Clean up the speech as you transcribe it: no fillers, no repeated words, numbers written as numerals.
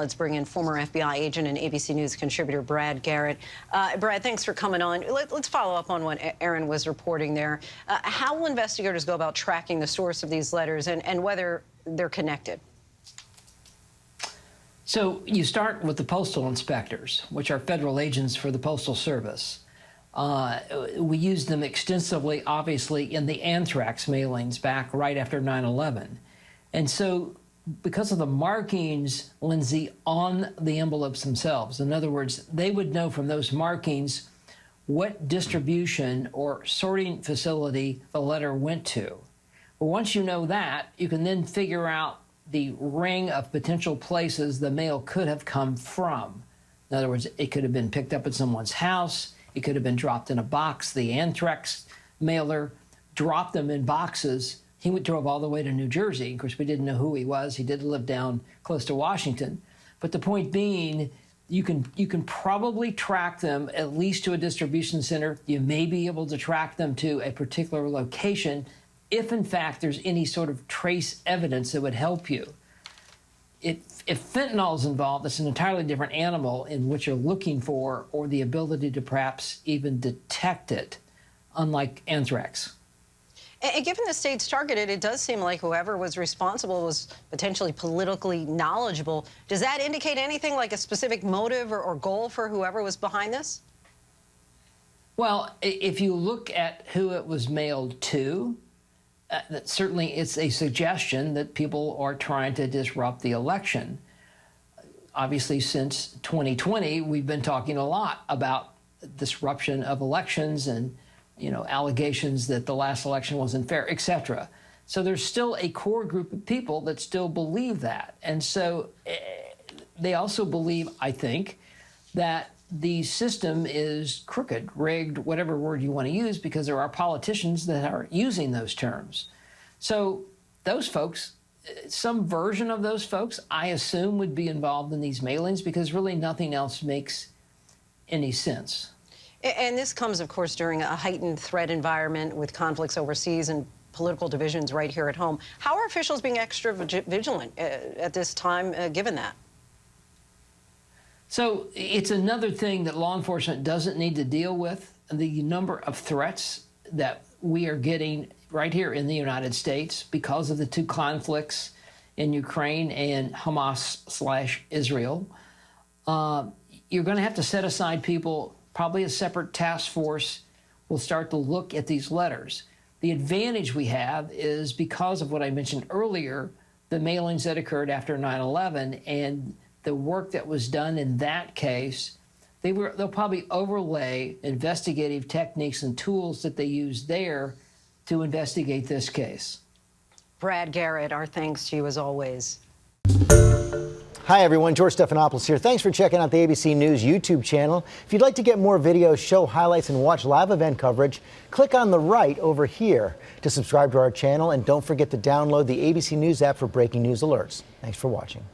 Let's bring in former FBI agent and ABC News contributor Brad Garrett. Brad, thanks for coming on. Let's follow up on what Aaron was reporting there. How will investigators go about tracking the source of these letters and whether they're connected? So you start with the postal inspectors, which are federal agents for the Postal Service. We used them extensively, obviously, in the anthrax mailings back right after 9/11. And so because of the markings, Linsey, on the envelopes themselves, in other words, they would know from those markings what distribution or sorting facility the letter went to. Well, once you know that, you can then figure out the ring of potential places the mail could have come from. In other words, it could have been picked up at someone's house. It could have been dropped in a box. The anthrax mailer dropped them in boxes. He drove all the way to New Jersey. Of course, we didn't know who he was. He did live down close to Washington. But the point being, you can probably track them at least to a distribution center. You may be able to track them to a particular location if, in fact, there's any sort of trace evidence that would help you. If fentanyl is involved, it's an entirely different animal in what you're looking for or the ability to perhaps even detect it, unlike anthrax. And given the states targeted, it does seem like whoever was responsible was potentially politically knowledgeable. Does that indicate anything like a specific motive or goal for whoever was behind this? Well, if you look at who it was mailed to, that certainly it's a suggestion that people are trying to disrupt the election. Obviously, since 2020, we've been talking a lot about disruption of elections and allegations that the last election wasn't fair, etc. So there's still a core group of people that still believe that. And so they also believe, I think, that the system is crooked, rigged, whatever word you want to use, because there are politicians that are using those terms. So those folks, some version of those folks, I assume, would be involved in these mailings because really nothing else makes any sense. And this comes, of course, during a heightened threat environment with conflicts overseas and political divisions right here at home. How are officials being extra vigilant at this time, given that? So it's another thing that law enforcement doesn't need to deal with, the number of threats that we are getting right here in the United States because of the two conflicts in Ukraine and Hamas/Israel. You're going to have to set aside people. Probably a separate task force will start to look at these letters. The advantage we have is because of what I mentioned earlier, the mailings that occurred after 9/11 and the work that was done in that case, they'll probably overlay investigative techniques and tools that they use there to investigate this case. Brad Garrett, our thanks to you as always. Hi, everyone. George Stephanopoulos here. Thanks for checking out the ABC News YouTube channel. If you'd like to get more videos, show highlights, and watch live event coverage, click on the right over here to subscribe to our channel. And don't forget to download the ABC News app for breaking news alerts. Thanks for watching.